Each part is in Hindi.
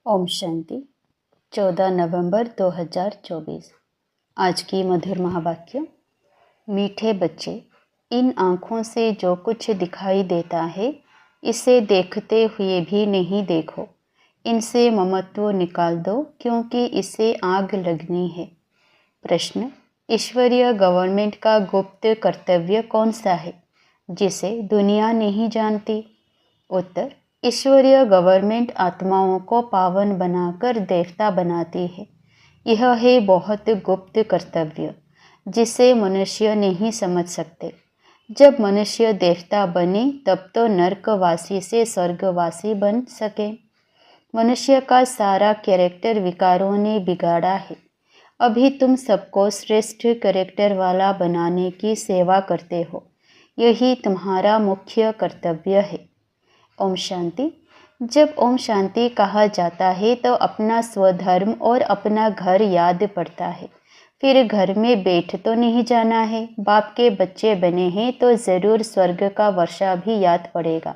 ओम शांति। 14 नवंबर 2024। आज की मधुर महावाक्य। मीठे बच्चे, इन आँखों से जो कुछ दिखाई देता है इसे देखते हुए भी नहीं देखो। इनसे ममत्व निकाल दो क्योंकि इसे आग लगनी है। प्रश्न। ईश्वरीय गवर्नमेंट का गुप्त कर्तव्य कौन सा है जिसे दुनिया नहीं जानती? उत्तर। ईश्वरीय गवर्नमेंट आत्माओं को पावन बनाकर देवता बनाती है। यह है बहुत गुप्त कर्तव्य जिसे मनुष्य नहीं समझ सकते। जब मनुष्य देवता बने तब तो नरकवासी से स्वर्गवासी बन सके। मनुष्य का सारा कैरेक्टर विकारों ने बिगाड़ा है। अभी तुम सबको श्रेष्ठ कैरेक्टर वाला बनाने की सेवा करते हो। यही तुम्हारा मुख्य कर्तव्य है। ओम शांति। जब ओम शांति कहा जाता है तो अपना स्वधर्म और अपना घर याद पड़ता है। फिर घर में बैठ तो नहीं जाना है। बाप के बच्चे बने हैं तो ज़रूर स्वर्ग का वर्षा भी याद पड़ेगा।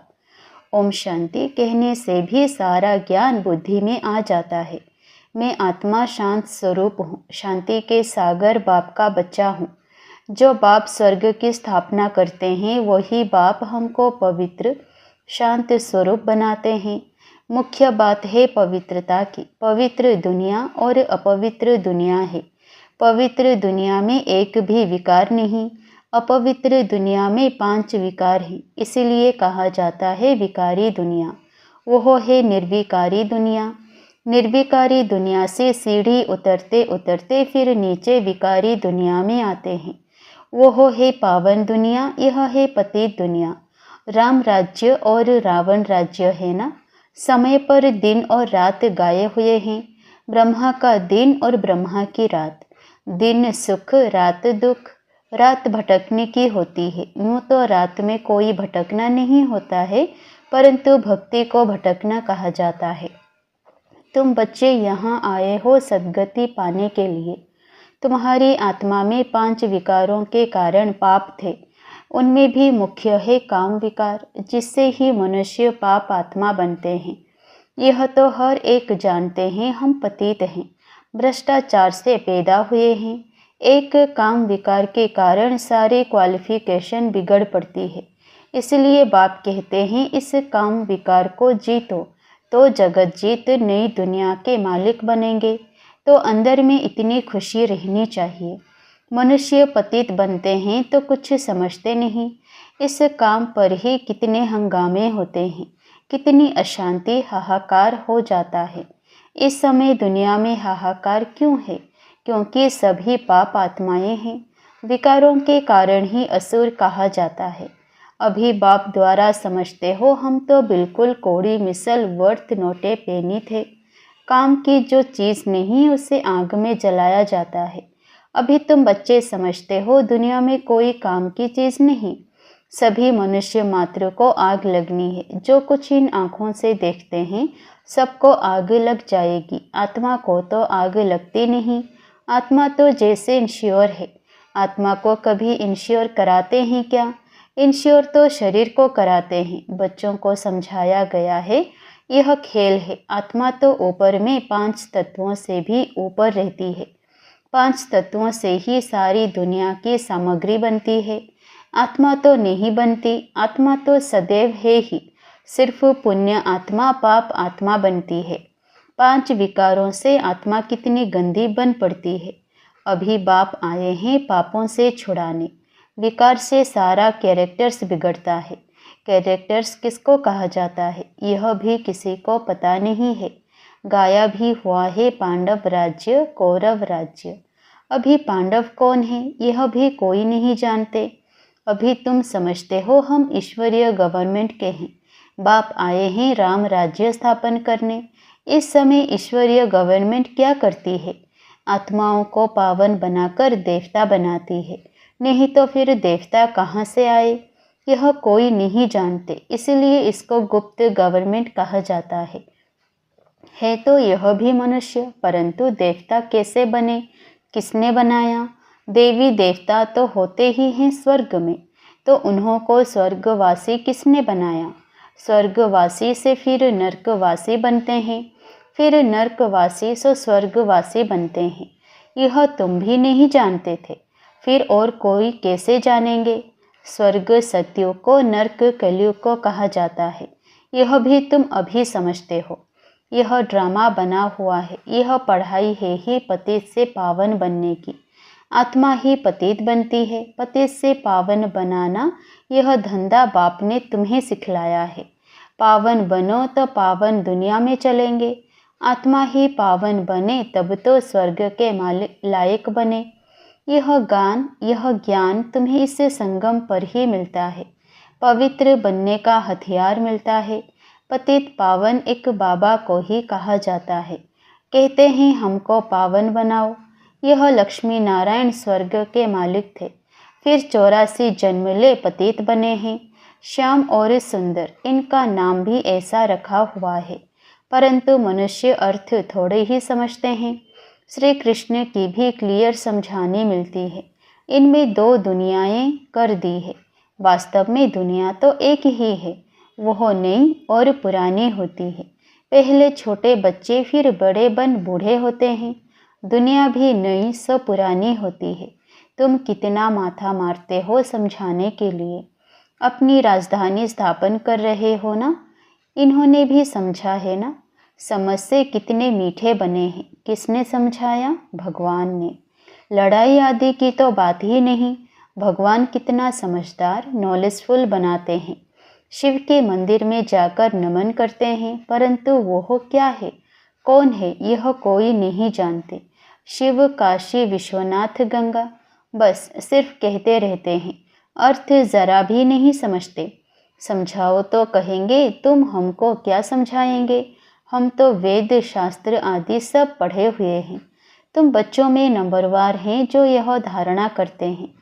ओम शांति कहने से भी सारा ज्ञान बुद्धि में आ जाता है। मैं आत्मा शांत स्वरूप हूँ, शांति के सागर बाप का बच्चा हूँ। जो बाप स्वर्ग की स्थापना करते हैं वही बाप हमको पवित्र शांत स्वरूप बनाते हैं। मुख्य बात है पवित्रता की। पवित्र दुनिया और अपवित्र दुनिया है। पवित्र दुनिया में एक भी विकार नहीं। अपवित्र दुनिया में 5 विकार हैं। इसीलिए कहा जाता है विकारी दुनिया। वह है निर्विकारी दुनिया। निर्विकारी दुनिया से सीढ़ी उतरते उतरते फिर नीचे विकारी दुनिया में आते हैं। वह है पावन दुनिया। यह है पतित दुनिया। राम राज्य और रावण राज्य है ना। समय पर दिन और रात गाए हुए हैं। ब्रह्मा का दिन और ब्रह्मा की रात। दिन सुख रात दुख। रात भटकने की होती है। यूँ तो रात में कोई भटकना नहीं होता है, परंतु भक्ति को भटकना कहा जाता है। तुम बच्चे यहाँ आए हो सद्गति पाने के लिए। तुम्हारी आत्मा में 5 विकारों के कारण पाप थे। उनमें भी मुख्य है काम विकार, जिससे ही मनुष्य पाप आत्मा बनते हैं। यह तो हर एक जानते हैं। हम पतित हैं, भ्रष्टाचार से पैदा हुए हैं। एक काम विकार के कारण सारी क्वालिफिकेशन बिगड़ पड़ती है। इसलिए बाप कहते हैं इस काम विकार को जीतो तो जगत जीत नई दुनिया के मालिक बनेंगे। तो अंदर में इतनी खुशी रहनी चाहिए। मनुष्य पतित बनते हैं तो कुछ समझते नहीं। इस काम पर ही कितने हंगामे होते हैं, कितनी अशांति हाहाकार हो जाता है। इस समय दुनिया में हाहाकार क्यों है? क्योंकि सभी पाप आत्माएं हैं। विकारों के कारण ही असुर कहा जाता है। अभी बाप द्वारा समझते हो हम तो बिल्कुल कोड़ी मिसल वर्थ नोटे पेनी थे। काम की जो चीज़ नहीं उसे आग में जलाया जाता है। अभी तुम बच्चे समझते हो दुनिया में कोई काम की चीज़ नहीं। सभी मनुष्य मात्र को आग लगनी है। जो कुछ इन आँखों से देखते हैं सबको आग लग जाएगी। आत्मा को तो आग लगती नहीं। आत्मा तो जैसे इंश्योर है। आत्मा को कभी इंश्योर कराते हैं क्या? इंश्योर तो शरीर को कराते हैं। बच्चों को समझाया गया है यह खेल है। आत्मा तो ऊपर में 5 तत्वों से भी ऊपर रहती है। 5 तत्वों से ही सारी दुनिया की सामग्री बनती है। आत्मा तो नहीं बनती। आत्मा तो सदैव है ही। सिर्फ पुण्य आत्मा पाप आत्मा बनती है। 5 विकारों से आत्मा कितनी गंदी बन पड़ती है। अभी बाप आए हैं पापों से छुड़ाने। विकार से सारा कैरेक्टर्स बिगड़ता है। कैरेक्टर्स किसको कहा जाता है यह भी किसी को पता नहीं है। गाया भी हुआ है पांडव राज्य कौरव राज्य। अभी पांडव कौन है यह भी कोई नहीं जानते। अभी तुम समझते हो हम ईश्वरीय गवर्नमेंट के हैं। बाप आए हैं राम राज्य स्थापन करने। इस समय ईश्वरीय गवर्नमेंट क्या करती है? आत्माओं को पावन बनाकर देवता बनाती है। नहीं तो फिर देवता कहाँ से आए यह कोई नहीं जानते। इसलिए इसको गुप्त गवर्नमेंट कहा जाता है तो यह भी मनुष्य, परंतु देवता कैसे बने? किसने बनाया? देवी देवता तो होते ही हैं स्वर्ग में, तो उन्हों को स्वर्गवासी किसने बनाया? स्वर्गवासी से फिर नरकवासी बनते हैं। फिर नरकवासी सो स्वर्गवासी बनते हैं। यह तुम भी नहीं जानते थे, फिर और कोई कैसे जानेंगे? स्वर्ग सतयुग को, नरक कलयुग को कहा जाता है, यह भी तुम अभी समझते हो। यह ड्रामा बना हुआ है, यह पढ़ाई है ही पतित से पावन बनने की। आत्मा ही पतित बनती है, पतित से पावन बनाना यह धंधा बाप ने तुम्हें सिखलाया है। पावन बनो तो पावन दुनिया में चलेंगे। आत्मा ही पावन बने तब तो स्वर्ग के मालिक लायक बने। यह ज्ञान तुम्हें इस संगम पर ही मिलता है। पवित्र बनने का हथियार मिलता है। पतित पावन एक बाबा को ही कहा जाता है। कहते हैं हमको पावन बनाओ। यह लक्ष्मी नारायण स्वर्ग के मालिक थे, फिर 84 जन्म ले पतित बने हैं। श्याम और सुंदर इनका नाम भी ऐसा रखा हुआ है, परंतु मनुष्य अर्थ थोड़े ही समझते हैं। श्री कृष्ण की भी क्लियर समझानी मिलती है। इनमें दो दुनियाएं कर दी है। वास्तव में दुनिया तो एक ही है, वह नई और पुरानी होती है। पहले छोटे बच्चे फिर बड़े बन बूढ़े होते हैं। दुनिया भी नई सो पुरानी होती है। तुम कितना माथा मारते हो समझाने के लिए। अपनी राजधानी स्थापन कर रहे हो ना, इन्होंने भी समझा है ना। समझ से कितने मीठे बने हैं। किसने समझाया? भगवान ने। लड़ाई आदि की तो बात ही नहीं। भगवान कितना समझदार नॉलेजफुल बनाते हैं। शिव के मंदिर में जाकर नमन करते हैं, परंतु वो क्या है, कौन है, यह कोई नहीं जानते। शिव, काशी, विश्वनाथ, गंगा, बस सिर्फ कहते रहते हैं, अर्थ जरा भी नहीं समझते। समझाओ तो कहेंगे तुम हमको क्या समझाएंगे, हम तो वेद शास्त्र आदि सब पढ़े हुए हैं। तुम बच्चों में नंबरवार हैं जो यह धारणा करते हैं।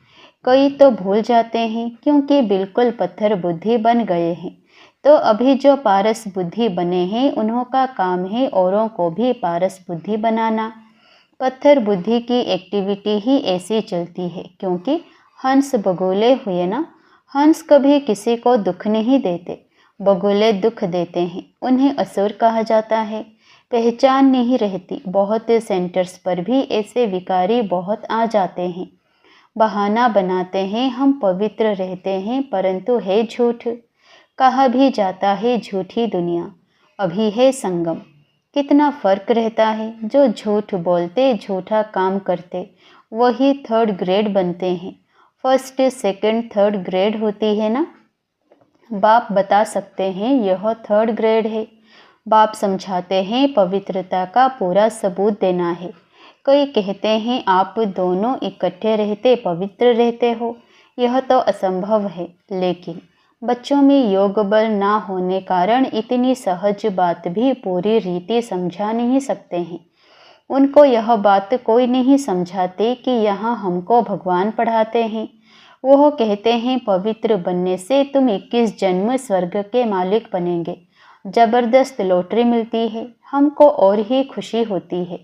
कई तो भूल जाते हैं क्योंकि बिल्कुल पत्थर बुद्धि बन गए हैं। तो अभी जो पारस बुद्धि बने हैं उन्हों का काम है औरों को भी पारस बुद्धि बनाना। पत्थर बुद्धि की एक्टिविटी ही ऐसी चलती है, क्योंकि हंस बगुले हुए ना। हंस कभी किसी को दुख नहीं देते, बगुले दुख देते हैं। उन्हें असुर कहा जाता है। पहचान नहीं रहती। बहुत सेंटर्स पर भी ऐसे विकारी बहुत आ जाते हैं। बहाना बनाते हैं हम पवित्र रहते हैं, परंतु है झूठ। कहा भी जाता है झूठी दुनिया। अभी है संगम। कितना फर्क रहता है। जो झूठ बोलते, झूठा काम करते, वही थर्ड ग्रेड बनते हैं। फर्स्ट, सेकंड, थर्ड ग्रेड होती है ना। बाप बता सकते हैं यह थर्ड ग्रेड है। बाप समझाते हैं पवित्रता का पूरा सबूत देना है। कई कहते हैं आप दोनों इकट्ठे रहते पवित्र रहते हो, यह तो असंभव है। लेकिन बच्चों में योग बल ना होने कारण इतनी सहज बात भी पूरी रीति समझा नहीं सकते हैं। उनको यह बात कोई नहीं समझाते कि यहाँ हमको भगवान पढ़ाते हैं। वह कहते हैं पवित्र बनने से तुम 21 जन्म स्वर्ग के मालिक बनेंगे। जबरदस्त लॉटरी मिलती है। हमको और ही खुशी होती है।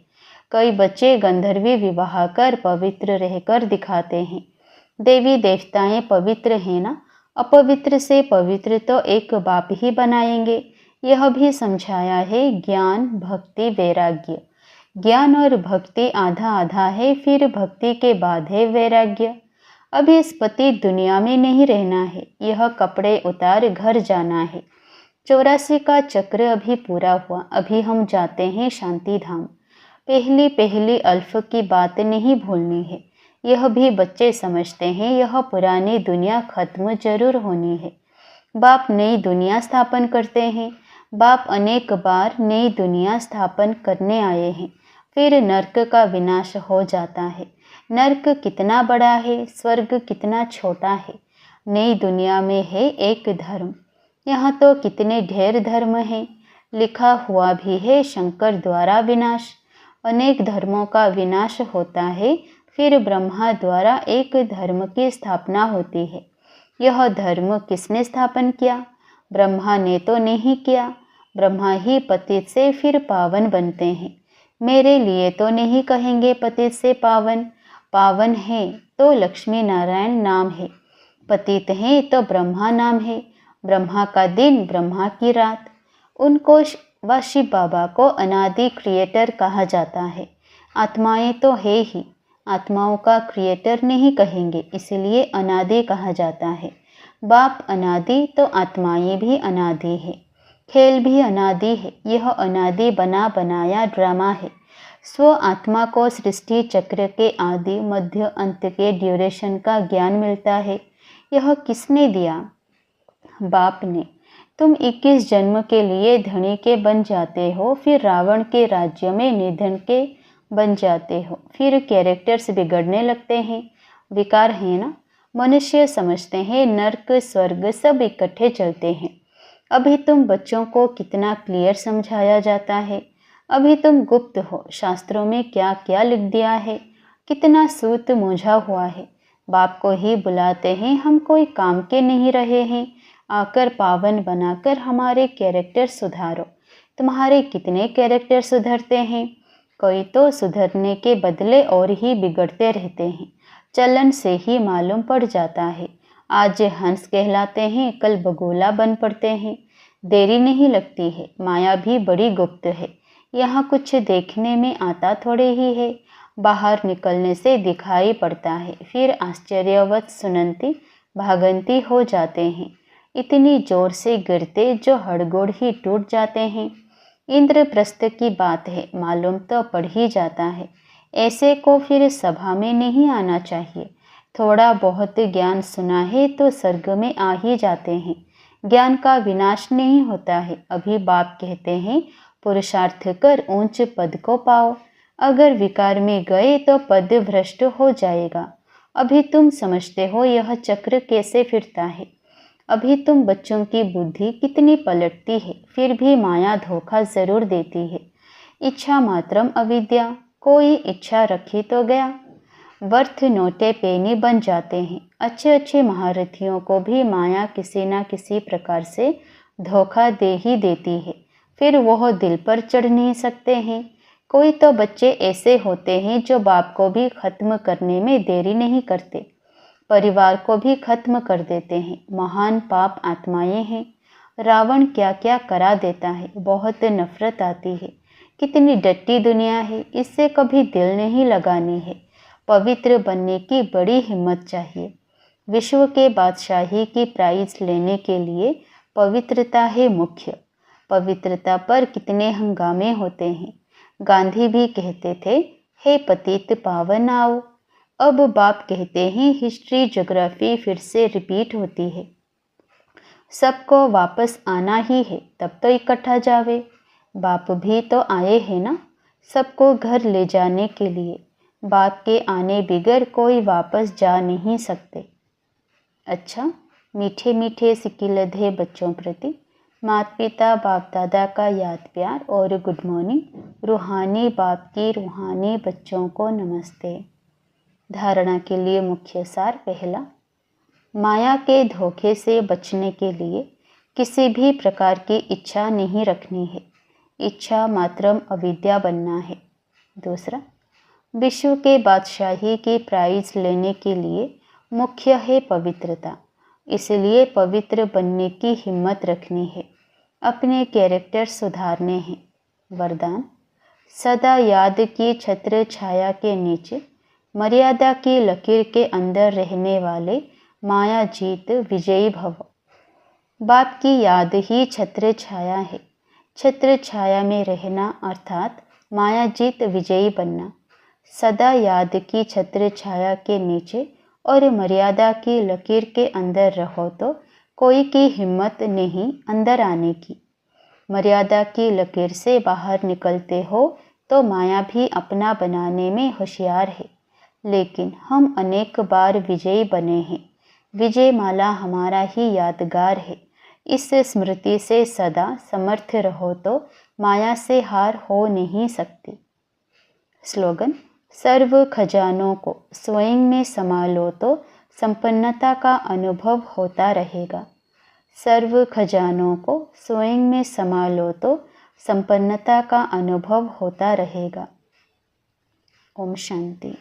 कई बच्चे गंधर्वी विवाह कर पवित्र रहकर दिखाते हैं। देवी देवताएं पवित्र हैं ना। अपवित्र से पवित्र तो एक बाप ही बनाएंगे। यह भी समझाया है। ज्ञान, भक्ति, वैराग्य। ज्ञान और भक्ति आधा आधा है, फिर भक्ति के बाद है वैराग्य। अभी इस पति दुनिया में नहीं रहना है। यह कपड़े उतार घर जाना है। 84 का चक्र अभी पूरा हुआ। अभी हम जाते हैं शांति धाम। पहली पहली अल्फ की बात नहीं भूलनी है। यह भी बच्चे समझते हैं। यह पुरानी दुनिया खत्म जरूर होनी है। बाप नई दुनिया स्थापन करते हैं। बाप अनेक बार नई दुनिया स्थापन करने आए हैं। फिर नरक का विनाश हो जाता है। नरक कितना बड़ा है, स्वर्ग कितना छोटा है। नई दुनिया में है एक धर्म। यहाँ तो कितने ढेर धर्म हैं। लिखा हुआ भी है शंकर द्वारा विनाश। अनेक धर्मों का विनाश होता है, फिर ब्रह्मा द्वारा एक धर्म की स्थापना होती है। यह धर्म किसने स्थापन किया? ब्रह्मा ने तो नहीं किया। ब्रह्मा ही पतित से फिर पावन बनते हैं। मेरे लिए तो नहीं कहेंगे पतित से पावन। पावन है तो लक्ष्मी नारायण नाम है, पतित है तो ब्रह्मा नाम है। ब्रह्मा का दिन, ब्रह्मा की रात। उनको व शिव बाबा को अनादि क्रिएटर कहा जाता है। आत्माएं तो है ही, आत्माओं का क्रिएटर नहीं कहेंगे, इसलिए अनादि कहा जाता है। बाप अनादि तो आत्माएं भी अनादि है, खेल भी अनादि है। यह अनादि बना बनाया ड्रामा है। स्व आत्मा को सृष्टि चक्र के आदि मध्य अंत के ड्यूरेशन का ज्ञान मिलता है। यह किसने दिया? बाप ने। तुम 21 जन्म के लिए धनी के बन जाते हो, फिर रावण के राज्य में निधन के बन जाते हो, फिर कैरेक्टर्स बिगड़ने लगते हैं। विकार है ना? मनुष्य समझते हैं नर्क स्वर्ग सब इकट्ठे चलते हैं। अभी तुम बच्चों को कितना क्लियर समझाया जाता है। अभी तुम गुप्त हो, शास्त्रों में क्या क्या लिख दिया है, कितना सूत मूझा हुआ है। बाप को ही बुलाते हैं, हम कोई काम के नहीं रहे हैं। आकर पावन बनाकर हमारे कैरेक्टर सुधारो। तुम्हारे कितने कैरेक्टर सुधरते हैं? कोई तो सुधरने के बदले और ही बिगड़ते रहते हैं। चलन से ही मालूम पड़ जाता है। आज हंस कहलाते हैं, कल बगुला बन पड़ते हैं। देरी नहीं लगती है, माया भी बड़ी गुप्त है। यहाँ कुछ देखने में आता थोड़े ही है, बाहर निकलने से दिखाई पड़ता है। फिर आश्चर्यवत सुनंती भागंती हो जाते हैं, इतनी जोर से गिरते जो हड़गोड़ ही टूट जाते हैं। इंद्रप्रस्थ की बात है, मालूम तो पड़ ही जाता है। ऐसे को फिर सभा में नहीं आना चाहिए। थोड़ा बहुत ज्ञान सुना है तो स्वर्ग में आ ही जाते हैं। ज्ञान का विनाश नहीं होता है। अभी बाप कहते हैं पुरुषार्थ कर ऊंच पद को पाओ। अगर विकार में गए तो पद भ्रष्ट हो जाएगा। अभी तुम समझते हो यह चक्र कैसे फिरता है। अभी तुम बच्चों की बुद्धि कितनी पलटती है, फिर भी माया धोखा जरूर देती है। इच्छा मात्रम अविद्या, कोई इच्छा रखी तो गया। वर्थ नोटे पेनी बन जाते हैं। अच्छे अच्छे महारथियों को भी माया किसी न किसी प्रकार से धोखा दे ही देती है। फिर वह दिल पर चढ़ नहीं सकते हैं। कोई तो बच्चे ऐसे होते हैं जो बाप को भी खत्म करने में देरी नहीं करते, परिवार को भी खत्म कर देते हैं। महान पाप आत्माएं हैं। रावण क्या क्या करा देता है, बहुत नफरत आती है। कितनी डट्टी दुनिया है, इससे कभी दिल नहीं लगानी है। पवित्र बनने की बड़ी हिम्मत चाहिए। विश्व के बादशाही की प्राइज लेने के लिए पवित्रता है मुख्य। पवित्रता पर कितने हंगामे होते हैं। गांधी भी कहते थे, हे पतित पावन आओ। अब बाप कहते हैं हिस्ट्री ज्योग्राफी फिर से रिपीट होती है। सबको वापस आना ही है, तब तो इकट्ठा जावे। बाप भी तो आए हैं ना, सबको घर ले जाने के लिए। बाप के आने बिगर कोई वापस जा नहीं सकते। अच्छा, मीठे मीठे सिकिलधे बच्चों प्रति माता पिता बाप दादा का याद प्यार और गुड मॉर्निंग। रूहानी बाप की रूहानी बच्चों को नमस्ते। धारणा के लिए मुख्य सार। पहला, माया के धोखे से बचने के लिए किसी भी प्रकार की इच्छा नहीं रखनी है। इच्छा मात्रम अविद्या बनना है। दूसरा, विश्व के बादशाही की प्राइज लेने के लिए मुख्य है पवित्रता, इसलिए पवित्र बनने की हिम्मत रखनी है। अपने कैरेक्टर सुधारने हैं। वरदान, सदा याद की छत्र छाया के नीचे मर्यादा की लकीर के अंदर रहने वाले माया जीत विजयी भव। बाप की याद ही छत्र छाया है। छत्र छाया में रहना अर्थात माया जीत विजयी बनना। सदा याद की छत्र छाया के नीचे और मर्यादा की लकीर के अंदर रहो तो कोई की हिम्मत नहीं अंदर आने की। मर्यादा की लकीर से बाहर निकलते हो तो माया भी अपना बनाने में होशियार है। लेकिन हम अनेक बार विजयी बने हैं। विजय माला हमारा ही यादगार है। इस स्मृति से सदा समर्थ रहो तो माया से हार हो नहीं सकती। स्लोगन, सर्व खजानों को स्वयं में समा लो तो संपन्नता का अनुभव होता रहेगा। सर्व खजानों को स्वयं में समा लो तो संपन्नता का अनुभव होता रहेगा। ओम शांति।